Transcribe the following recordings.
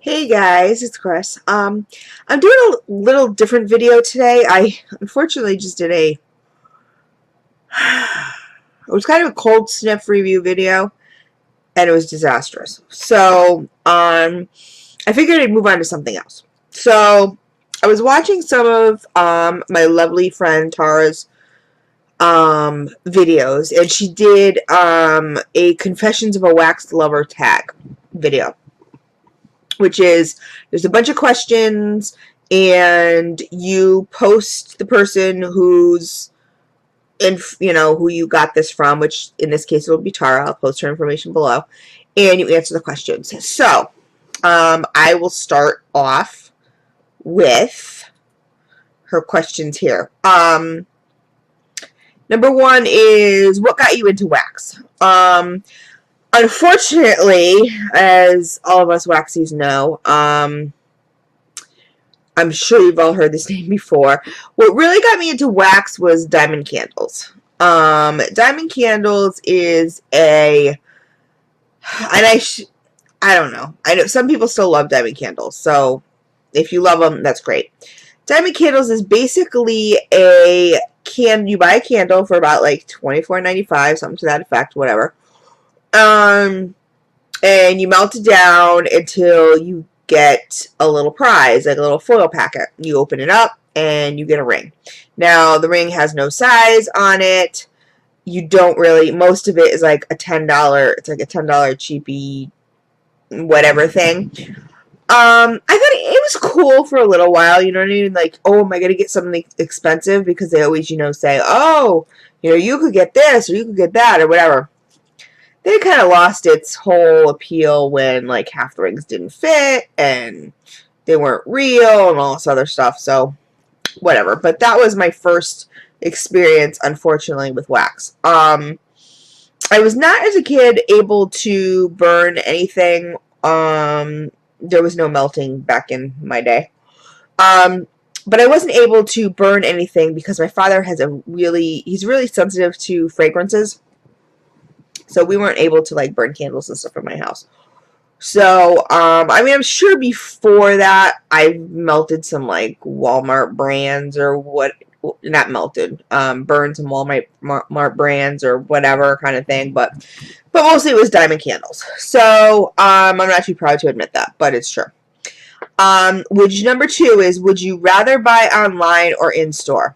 Hey guys, it's Chris. I'm doing a little different video today. I unfortunately just did it was kind of a cold sniff review video, and it was disastrous. So, I figured I'd move on to something else. So, I was watching some of my lovely friend Tara's videos, and she did a Confessions of a Wax Lover tag video, which is there's a bunch of questions and you post the person who's who you got this from, which in this case it will be Tara. I'll post her information below, and you answer the questions. So I will start off with her questions here. Number one is, what got you into wax? Unfortunately, as all of us waxies know, I'm sure you've all heard this name before. What really got me into wax was diamond candles. Diamond candles is I don't know. I know some people still love diamond candles, so if you love them, that's great. Diamond candles is basically you buy a candle for about like $24.95, something to that effect, whatever. And you melt it down until you get a little prize, like a little foil packet. You open it up and you get a ring. Now, the ring has no size on it. You don't really, most of it is like a $10, it's like a $10 cheapy whatever thing. I thought it was cool for a little while, you know what I mean? Like, oh, am I going to get something expensive? Because they always, say, oh, you could get this or you could get that or whatever. Then it kind of lost its whole appeal when, like, half the rings didn't fit and they weren't real and all this other stuff. So, whatever. But that was my first experience, unfortunately, with wax. I was not, as a kid, able to burn anything. There was no melting back in my day. But I wasn't able to burn anything because my father has he's really sensitive to fragrances. So we weren't able to, like, burn candles and stuff in my house. So, I mean, I'm sure before that I melted some, like, Walmart brands or not melted, burned some Walmart brands or whatever kind of thing, but mostly it was diamond candles. So, I'm not too proud to admit that, but it's true. Number two is, would you rather buy online or in store?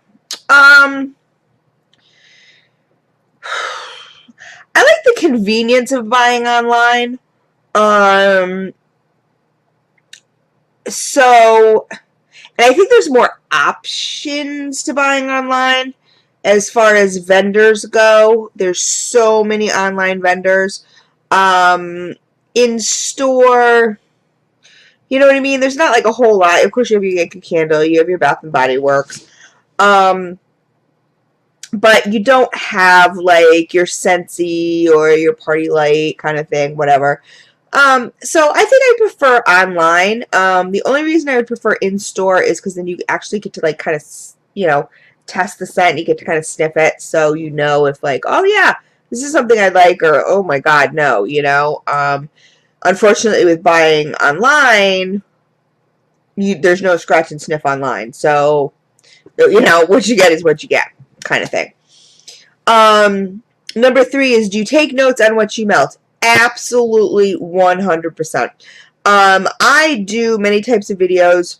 I like the convenience of buying online. So, and I think there's more options to buying online as far as vendors go. There's so many online vendors. In store, you know what I mean? There's not like a whole lot. Of course, you have your Yankee Candle, you have your Bath and Body Works. But you don't have, like, your Scentsy or your Party Light kind of thing, whatever. So I think I prefer online. The only reason I would prefer in-store is because then you actually get to, like, kind of, test the scent. And you get to kind of sniff it, so you know if, like, oh, yeah, this is something I like, or, oh, my God, no, Unfortunately, with buying online, there's no scratch and sniff online. So, what you get is what you get, kind of thing. Number three is, do you take notes on what you melt? Absolutely 100%. I do many types of videos.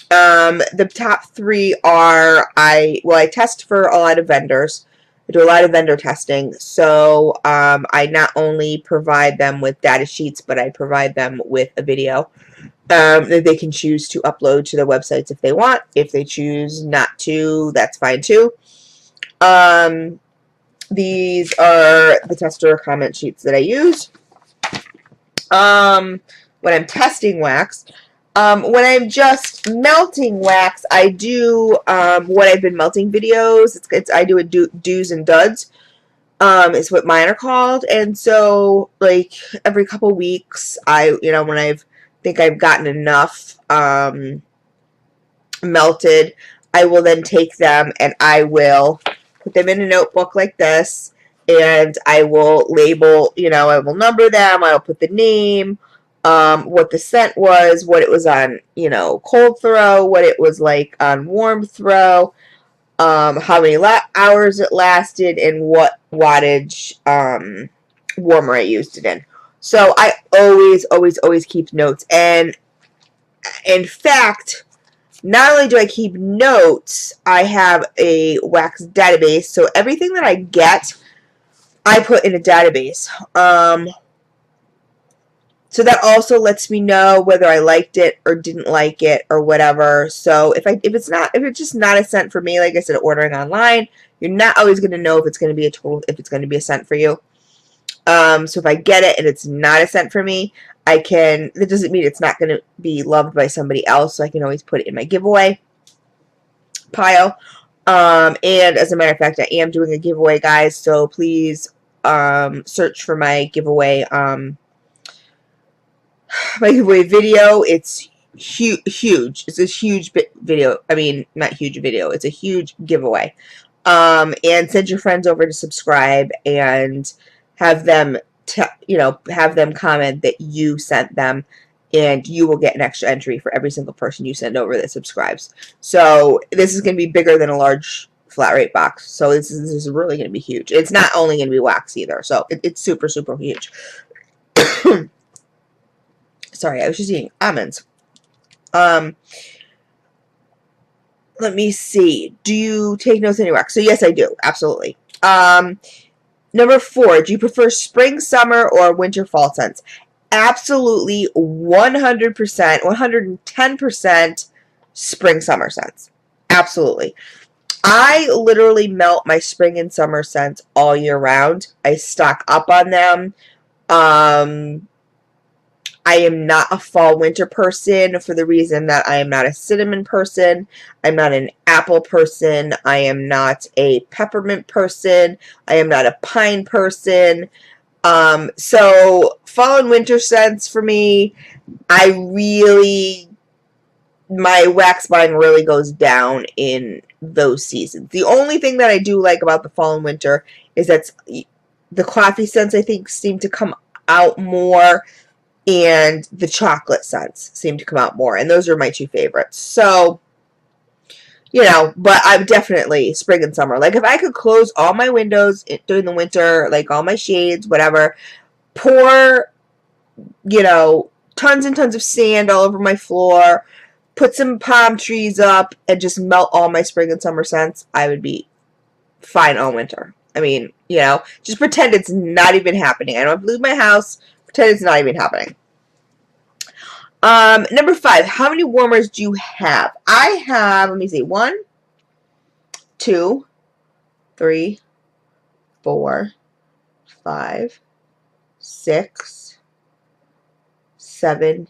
The top three are, I test for a lot of vendors. I do a lot of vendor testing. So, I not only provide them with data sheets, but I provide them with a video that they can choose to upload to their websites if they want. If they choose not to, that's fine too. These are the tester comment sheets that I use. When I'm testing wax, when I'm just melting wax, I do what I've been melting videos. I do a do's and duds. Is what mine are called. And so, like, every couple weeks, when think I've gotten enough melted, I will then take them and I will put them in a notebook like this, and I will label, I will number them, I'll put the name, what the scent was, what it was on, you know, cold throw, what it was like on warm throw, how many hours it lasted, and what wattage warmer I used it in. So I always keep notes. And in fact, not only do I keep notes, I have a wax database. So everything that I get, I put in a database. So that also lets me know whether I liked it or didn't like it or whatever. So if it's just not a scent for me, like I said, ordering online, you're not always going to know if it's going to be a scent for you. So if I get it and it's not a scent for me, that doesn't mean it's not going to be loved by somebody else. So I can always put it in my giveaway pile. And as a matter of fact, I am doing a giveaway, guys. So please search for my giveaway video. It's huge. It's a huge video. I mean, not huge video. It's a huge giveaway. And send your friends over to subscribe and have them comment that you sent them, and you will get an extra entry for every single person you send over that subscribes. So this is going to be bigger than a large flat rate box. So this is really going to be huge. It's not only going to be wax either. So it's super huge. Sorry, I was just eating almonds. Let me see. Do you take notes in your wax? So yes, I do. Absolutely. Number 4, do you prefer spring, summer, or winter, fall scents? Absolutely 100%, 110% spring, summer scents. Absolutely. I literally melt my spring and summer scents all year round. I stock up on them. I am not a fall winter person for the reason that I am not a cinnamon person. I'm not an apple person. I am not a peppermint person. I am not a pine person. So fall and winter scents for me, my wax buying really goes down in those seasons. The only thing that I do like about the fall and winter is that the coffee scents, I think, seem to come out more, and the chocolate scents seem to come out more, and those are my 2 favorites. So, you know, but I'm definitely spring and summer. Like, if I could close all my windows during the winter, like all my shades, whatever, pour, you know, tons and tons of sand all over my floor, put some palm trees up, and just melt all my spring and summer scents, I would be fine all winter. I mean, you know, just pretend it's not even happening. I don't have to leave my house. Pretend it's not even happening. Number 5, how many warmers do you have? I have, let me see, 1, 2, 3, 4, 5, 6, 7,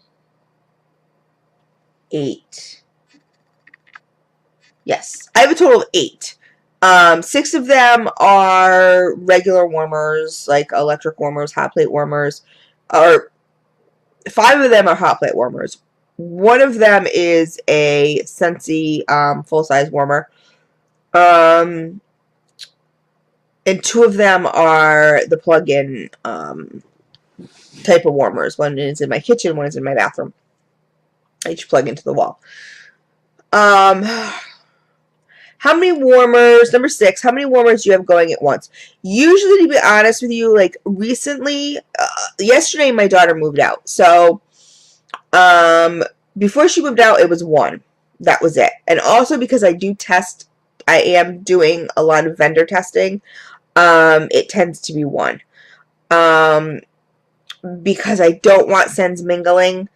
8. Yes, I have a total of 8. 6 of them are regular warmers, like electric warmers, hot plate warmers, or 5 of them are hot plate warmers. 1 of them is a Scentsy full-size warmer. And 2 of them are the plug-in type of warmers. 1 is in my kitchen, 1 is in my bathroom. I each plug into the wall. How many warmers, number 6, how many warmers do you have going at once? Usually, to be honest with you, like recently, yesterday my daughter moved out. So, before she moved out, it was 1. That was it. And also because I am doing a lot of vendor testing, it tends to be 1. Because I don't want scents mingling.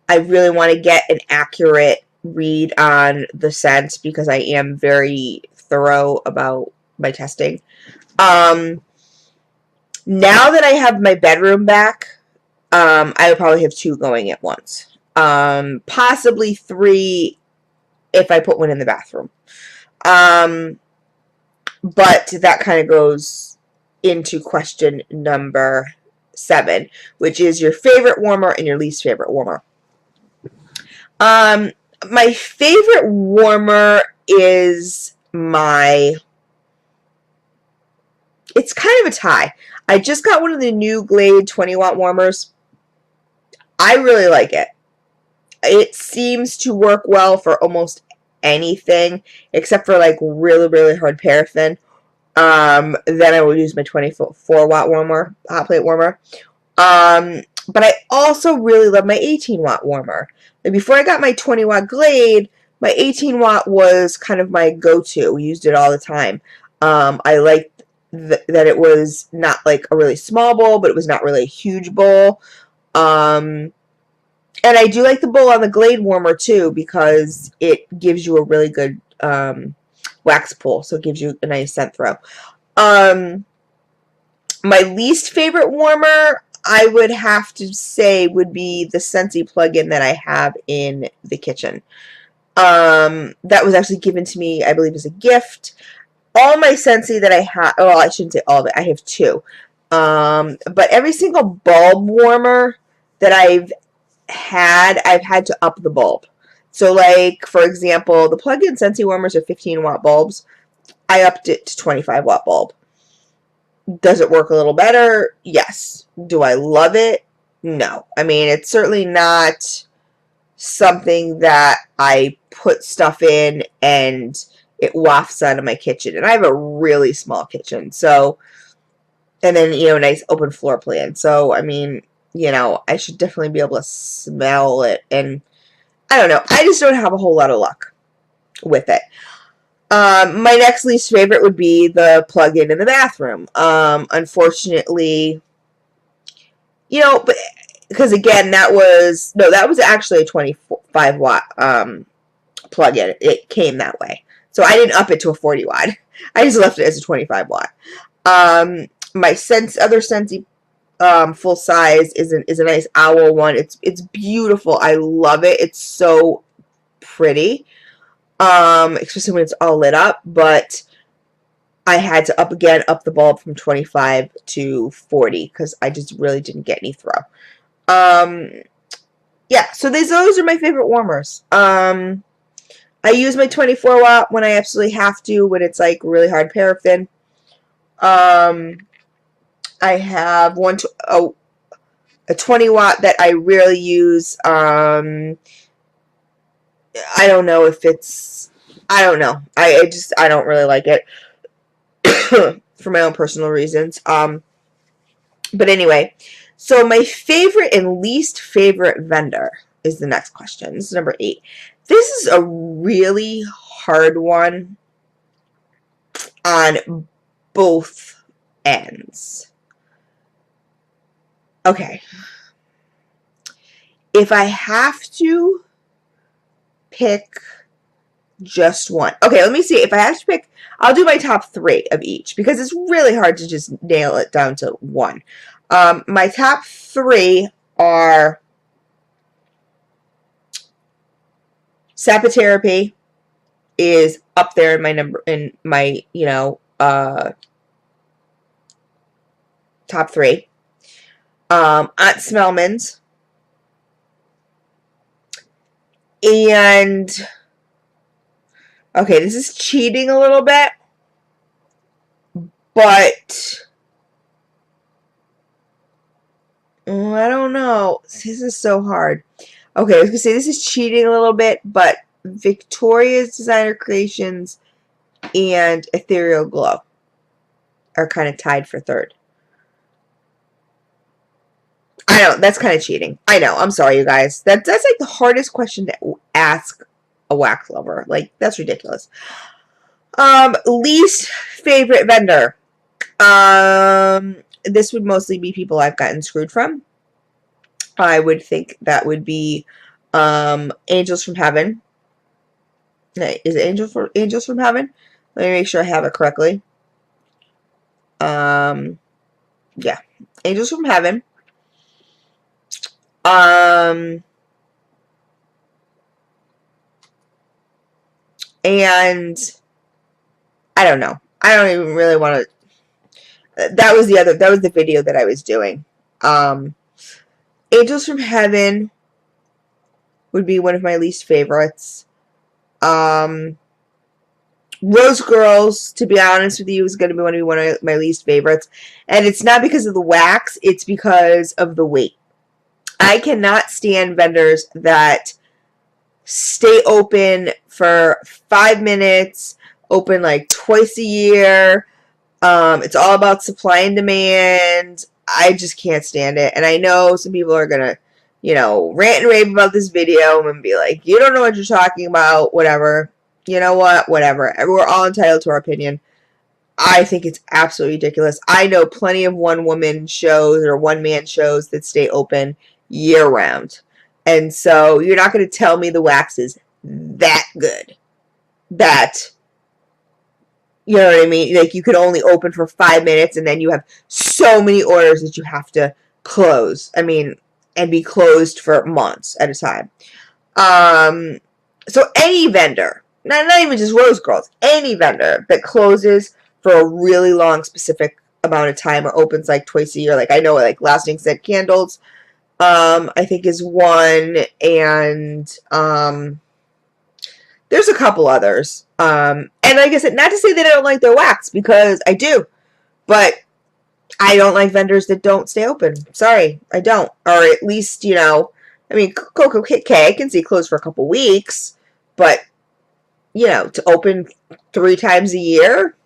I really want to get an accurate read on the scents because I am very thorough about my testing. Now that I have my bedroom back, I would probably have 2 going at once. Possibly 3 if I put 1 in the bathroom. But that kind of goes into question number 7, which is your favorite warmer and your least favorite warmer. My favorite warmer is it's kind of a tie. I just got one of the new Glade 20 watt warmers. I really like it. It seems to work well for almost anything except for like really, really hard paraffin. Then I will use my 24 watt warmer, hot plate warmer. But I also really love my 18 watt warmer. Like before I got my 20 watt Glade, my 18 watt was kind of my go-to. We used it all the time. I liked that it was not like a really small bowl, but it was not really a huge bowl. And I do like the bowl on the Glade warmer too because it gives you a really good wax pull, so it gives you a nice scent throw. My least favorite warmer, I would have to say, would be the Scentsy plug-in that I have in the kitchen. That was actually given to me, I believe, as a gift. All my Scentsy that I have, well, I shouldn't say all of it, I have two. But every single bulb warmer that I've had to up the bulb. So, like, for example, the plug-in Scentsy warmers are 15 watt bulbs. I upped it to 25 watt bulb. Does it work a little better? Yes. Do I love it? No. I mean, it's certainly not something that I put stuff in and it wafts out of my kitchen. And I have a really small kitchen. So, and then, you know, a nice open floor plan. So, I mean, you know, I should definitely be able to smell it. And I don't know. I just don't have a whole lot of luck with it. My next least favorite would be the plug-in in the bathroom. Unfortunately, you know, but because again, that was actually a 25 watt plug-in. It came that way, so I didn't up it to a 40 watt. I just left it as a 25 watt. My other Scentsy full size is a nice owl one. It's beautiful. I love it. It's so pretty. Especially when it's all lit up, but I had to up the bulb from 25 to 40 because I just really didn't get any throw. Yeah, so those are my favorite warmers. I use my 24 watt when I absolutely have to, when it's like really hard paraffin. I have a 20 watt that I rarely use. I don't know if it's, I don't know. I don't really like it for my own personal reasons. But anyway, so my favorite and least favorite vendor is the next question. This is number 8. This is a really hard one on both ends. Okay. If I have to pick just one. Okay, let me see. If I have to pick, I'll do my top 3 of each because it's really hard to just nail it down to one. My top 3 are Sapotherapy is up there in my top 3. Aunt Smellman's, and okay, this is cheating a little bit, but I don't know. This is so hard. Okay, I was going to say this is cheating a little bit, but Victoria's Designer Creations and Ethereal Glow are kind of tied for 3rd. I know, that's kind of cheating. I know, I'm sorry, you guys. That's like the hardest question to ask a wax lover. Like, that's ridiculous. Least favorite vendor. This would mostly be people I've gotten screwed from. I would think that would be Angels from Heaven. Is it Angels from Heaven? Let me make sure I have it correctly. Yeah, Angels from Heaven. And I don't know. I don't even really want to. That was the video that I was doing. Angels from Heaven would be one of my least favorites. Rose Girls, to be honest with you, is going to be one of my least favorites. And it's not because of the wax, it's because of the weight. I cannot stand vendors that stay open for 5 minutes, open like twice a year. It's all about supply and demand. I just can't stand it. And I know some people are gonna, rant and rave about this video and be like, you don't know what you're talking about, whatever. You know what? Whatever. We're all entitled to our opinion. I think it's absolutely ridiculous. I know plenty of one-woman shows or one-man shows that stay open year-round. And so you're not going to tell me the wax is that good. That, you know what I mean? Like, you could only open for 5 minutes and then you have so many orders that you have to close. I mean, and be closed for months at a time. So any vendor, not even just Rose Girls, any vendor that closes for a really long specific amount of time or opens like twice a year, like I know like Lasting Scent Candles, I think is one, and there's a couple others. And like I said, not to say that I don't like their wax, because I do, but I don't like vendors that don't stay open. Sorry, I don't. Or at least, I mean, Coco K, I can see closed for a couple weeks, but, to open 3 times a year,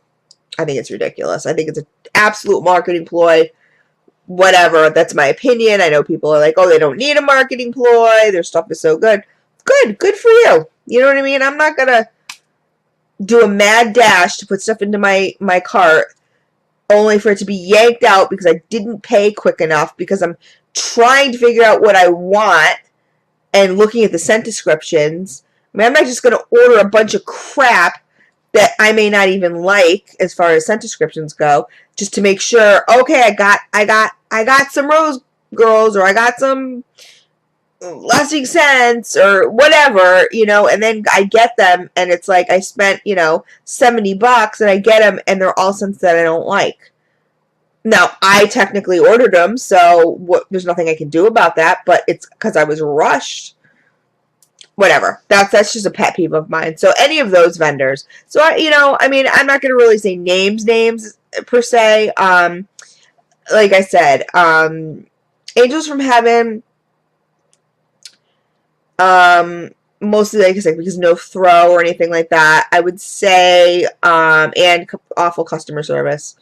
I think it's ridiculous. I think it's an absolute marketing ploy. Whatever, that's my opinion. I know people are like, oh, they don't need a marketing ploy. Their stuff is so good. Good for you. You know what I mean? I'm not going to do a mad dash to put stuff into my cart only for it to be yanked out because I didn't pay quick enough, because I'm trying to figure out what I want and looking at the scent descriptions. I mean, I'm not just going to order a bunch of crap that I may not even like as far as scent descriptions go, just to make sure, okay, I got some Rose Girls, or I got some Lasting Scents, or whatever, and then I get them and it's like I spent, $70 and I get them and they're all scents that I don't like. Now, I technically ordered them, so there's nothing I can do about that, but it's because I was rushed. Whatever. That's just a pet peeve of mine. So any of those vendors. So, I mean, I'm not going to really say names per se. Like I said, Angels from Heaven, mostly, like I said, because no throw or anything like that, I would say, and awful customer service.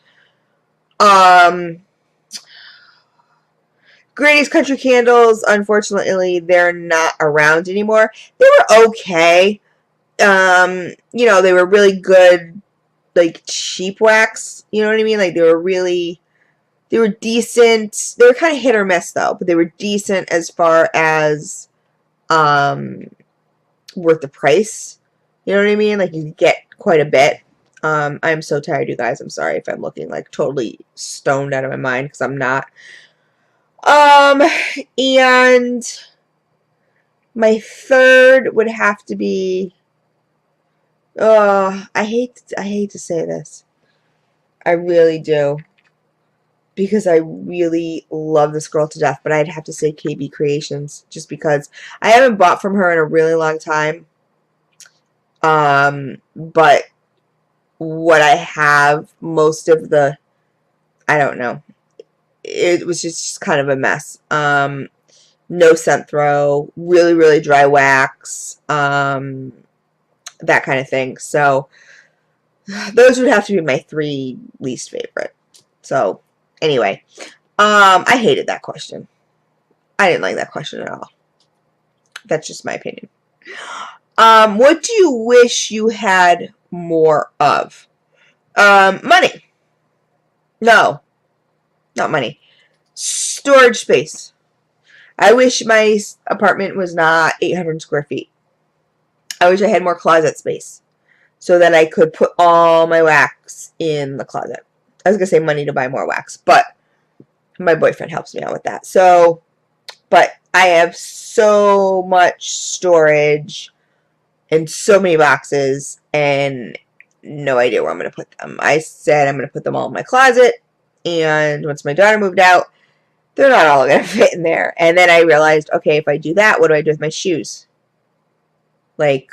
Granny's Country Candles, unfortunately, they're not around anymore. They were okay. They were really good, like, cheap wax. You know what I mean? Like, they were decent. They were kind of hit or miss, though, but they were decent as far as, worth the price. You know what I mean? Like, you could get quite a bit. I'm so tired, you guys. I'm sorry if I'm looking, like, totally stoned out of my mind, because I'm not. And my third would have to be, I hate to say this. I really do. Because I really love this girl to death, but I'd have to say KB Creations, just because I haven't bought from her in a really long time. But what I have, most of the, I don't know, it was just kind of a mess. No scent throw, really, really dry wax, that kind of thing. So those would have to be my 3 least favorite. So anyway, I hated that question. I didn't like that question at all. That's just my opinion. What do you wish you had more of? Money. No, not money. Storage space. I wish my apartment was not 800 square feet. I wish I had more closet space so that I could put all my wax in the closet. I was going to say money to buy more wax, but my boyfriend helps me out with that. So, but I have so much storage and so many boxes and no idea where I'm going to put them. I said I'm going to put them all in my closet, and once my daughter moved out, they're not all going to fit in there. And then I realized, okay, if I do that, what do I do with my shoes? Like,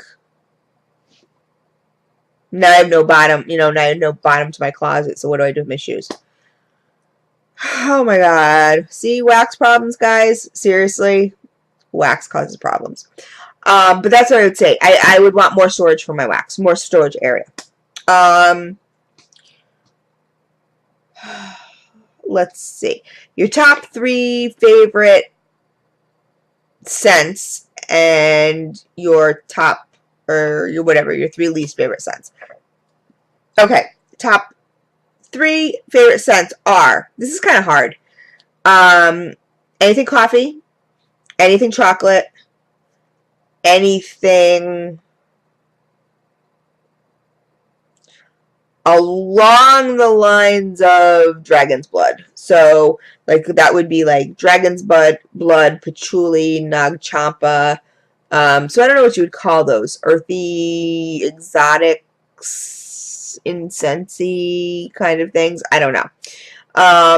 now I have no bottom, now I have no bottom to my closet, so what do I do with my shoes? Oh my god. See, wax problems, guys? Seriously? Wax causes problems. But that's what I would say. I would want more storage for my wax. More storage area. Let's see. Your top 3 favorite scents and your top, or your whatever, your 3 least favorite scents. Okay. Top 3 favorite scents are, this is kind of hard. Anything coffee, anything chocolate, anything along the lines of dragon's blood. So, like, that would be like dragon's blood, patchouli, nag champa. So I don't know what you would call those. Earthy, exotics, incensey kind of things. I don't know.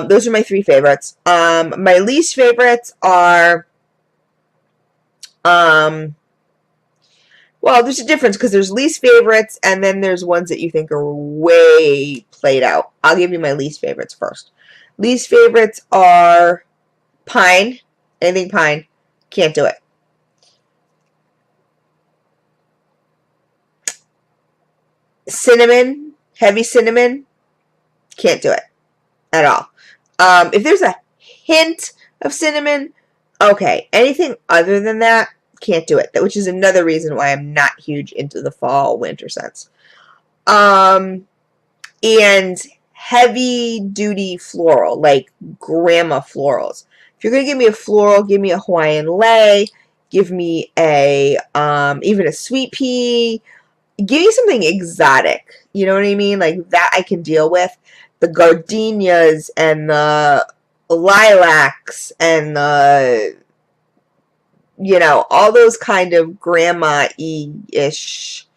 Those are my 3 favorites. My least favorites are, well, there's a difference because there's least favorites and then there's ones that you think are way played out. I'll give you my least favorites first. Least favorites are pine. Anything pine. Can't do it. Cinnamon. Heavy cinnamon. Can't do it at all. If there's a hint of cinnamon, okay. Anything other than that, can't do it. Which is another reason why I'm not huge into the fall winter scents. And heavy duty floral, like grandma florals. If you're gonna give me a floral, give me a Hawaiian lei, give me a even a sweet pea, give me something exotic. You know what I mean? Like that I can deal with. The gardenias and the lilacs and the, you know, all those kind of grandma-y-ish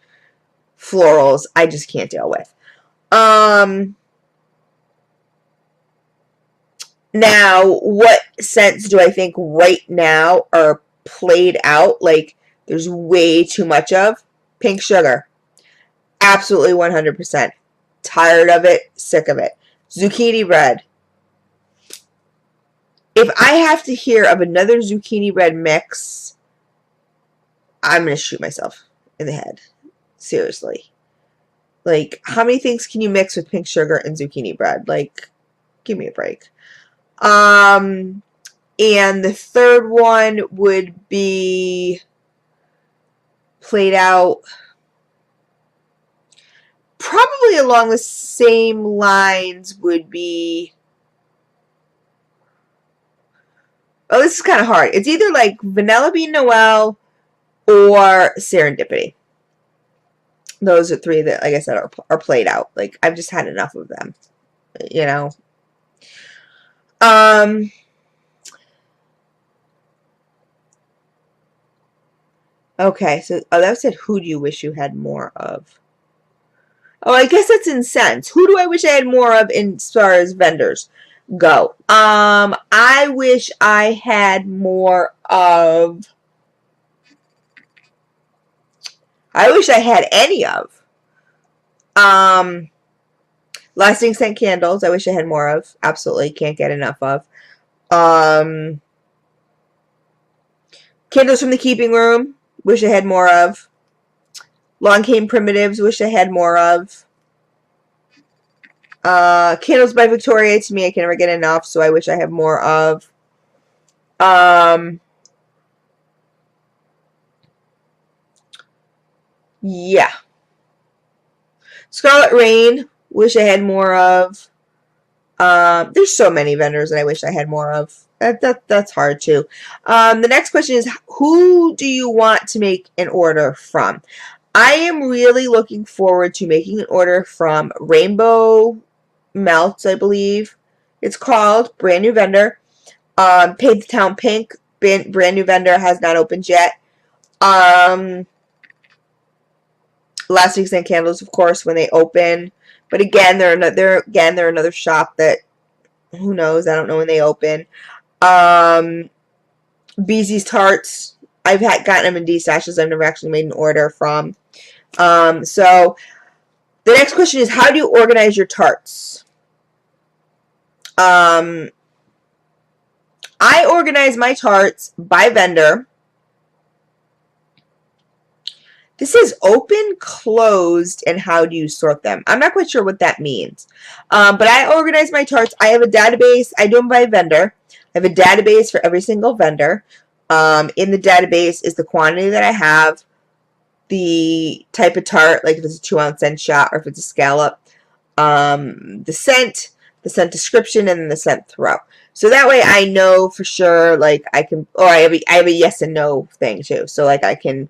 florals I just can't deal with. Now, what scents do I think right now are played out? Like, there's way too much of? Pink sugar. Absolutely 100%. Tired of it. Sick of it. Zucchini bread. If I have to hear of another zucchini bread mix, I'm going to shoot myself in the head. Seriously. Like, how many things can you mix with pink sugar and zucchini bread? Like, give me a break. And the third one would be played out probably along the same lines would be, oh, this is kind of hard. It's either like Vanilla Bean Noel or Serendipity. Those are 3 that, like I said, are played out. Like, I've just had enough of them, you know. Okay, so that said, who do you wish you had more of? Oh, I guess that's in scents. Who do I wish I had more of as far as vendors go? I wish I had more of. I wish I had any of. Lasting scent candles. I wish I had more of. Absolutely can't get enough of. Candles from the keeping room. Wish I had more of. Long Came Primitives. Wish I had more of. Candles by Victoria. To me, I can never get enough, so I wish I had more of. Yeah. Scarlet Rain. Wish I had more of. There's so many vendors that I wish I had more of. That's hard too. The next question is, who do you want to make an order from? I am really looking forward to making an order from Rainbow Melts, I believe it's called. Brand new vendor. Paint the Town Pink. Brand new vendor, has not opened yet. Lasting Scent Candles, of course, when they open. But again, they're another shop that, who knows? I don't know when they open. Beezy's Tarts. I've gotten them in D-stashes. I've never actually made an order from. So the next question is, how do you organize your tarts? I organize my tarts by vendor. This is open, closed, and how do you sort them? I'm not quite sure what that means. But I organize my tarts. I have a database. I do them by vendor. I have a database for every single vendor. In the database is the quantity that I have, the type of tart, like if it's a 2-ounce scent shot or if it's a scallop, the scent description, and then the scent throw. So that way I know for sure, like I can, or I have a yes and no thing too. So like I can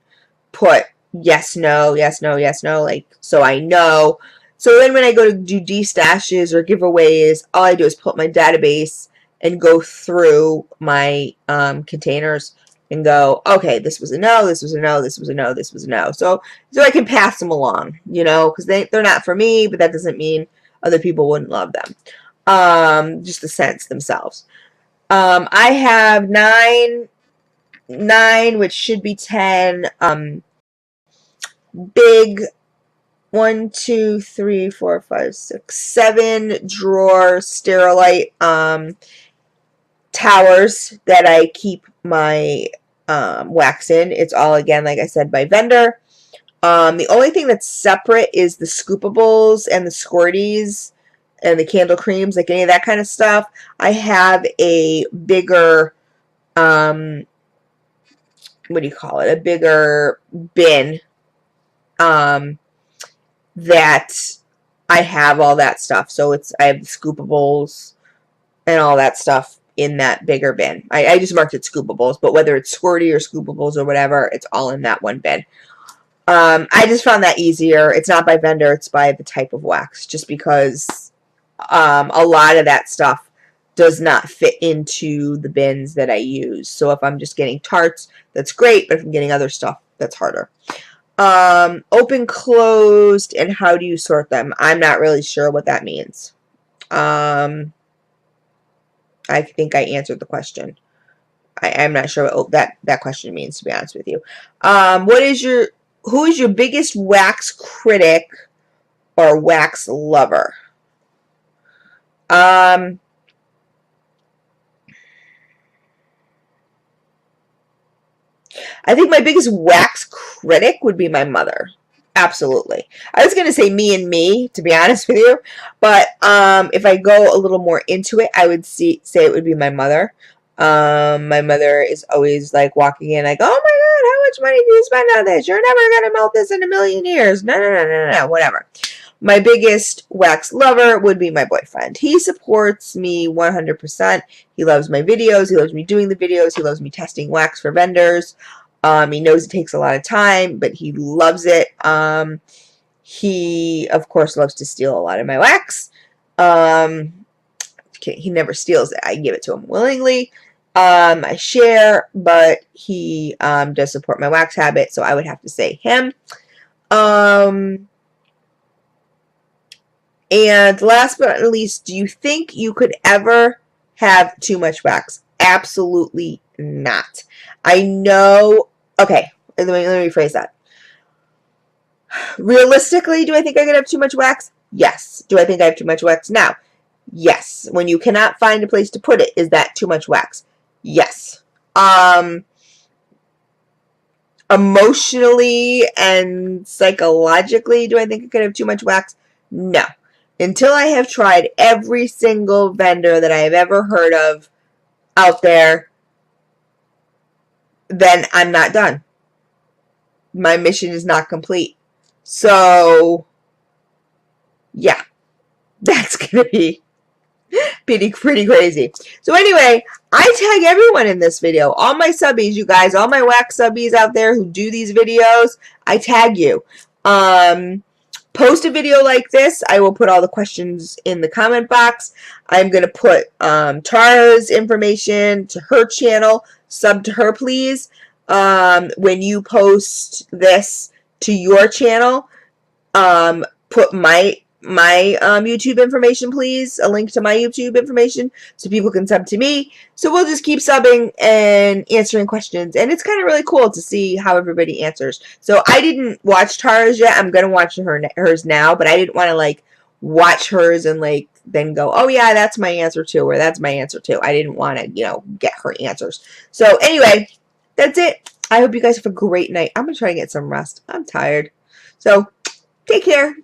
put yes, no, yes, no, yes, no, like, so I know. So then when I go to do destashes or giveaways, all I do is pull up my database and go through my containers and go, okay, this was a no, this was a no, this was a no, this was a no. So I can pass them along, you know, because they're not for me, but that doesn't mean other people wouldn't love them. Just the scents themselves. I have nine, which should be 10, big 1, 2, 3, 4, 5, 6, 7 drawer Sterilite towers that I keep my wax in. It's all, again, like I said, by vendor. The only thing that's separate is the scoopables and the squirties and the candle creams, like any of that kind of stuff. I have a bigger, what do you call it? A bigger bin that I have all that stuff. So I have the scoopables and all that stuff in that bigger bin. I just marked it scoopables, but whether it's squirty or scoopables or whatever, it's all in that one bin. I just found that easier. It's not by vendor, it's by the type of wax, just because a lot of that stuff does not fit into the bins that I use. So if I'm just getting tarts, that's great, but if I'm getting other stuff, that's harder. Open, closed, and how do you sort them? I'm not really sure what that means. I think I answered the question. I'm not sure what that question means, to be honest with you. Who is your biggest wax critic or wax lover? I think my biggest wax critic would be my mother. Absolutely. I was going to say me and me, to be honest with you. But if I go a little more into it, I would say it would be my mother. My mother is always like walking in like, oh my God, how much money do you spend on this? You're never going to melt this in a million years. No, whatever. My biggest wax lover would be my boyfriend. He supports me 100%. He loves my videos. He loves me doing the videos. He loves me testing wax for vendors. He knows it takes a lot of time, but he loves it. He, of course, loves to steal a lot of my wax. He never steals it. I give it to him willingly. I share, but he does support my wax habit, so I would have to say him. And last but not least, do you think you could ever have too much wax? Absolutely not. I know, okay, let me rephrase that. Realistically, do I think I could have too much wax? Yes. Do I think I have too much wax now? Yes. When you cannot find a place to put it, is that too much wax? Yes. Emotionally and psychologically, do I think I could have too much wax? No. Until I have tried every single vendor that I have ever heard of out there, then I'm not done. My mission is not complete. So, yeah, that's going to be pretty crazy. So anyway, I tag everyone in this video. All my subbies, you guys, all my wax subbies out there who do these videos, I tag you. Post a video like this, I will put all the questions in the comment box. I'm going to put Tara's information to her channel. Sub to her, please. When you post this to your channel, put my YouTube information, please. A link to my YouTube information so people can sub to me. So we'll just keep subbing and answering questions. And it's kind of really cool to see how everybody answers. So I didn't watch Tara's yet. I'm going to watch hers now, but I didn't want to like watch hers and like then go, oh yeah, that's my answer too, or that's my answer too. I didn't want to, get her answers. So anyway, that's it. I hope you guys have a great night. I'm gonna try and get some rest. I'm tired. So take care.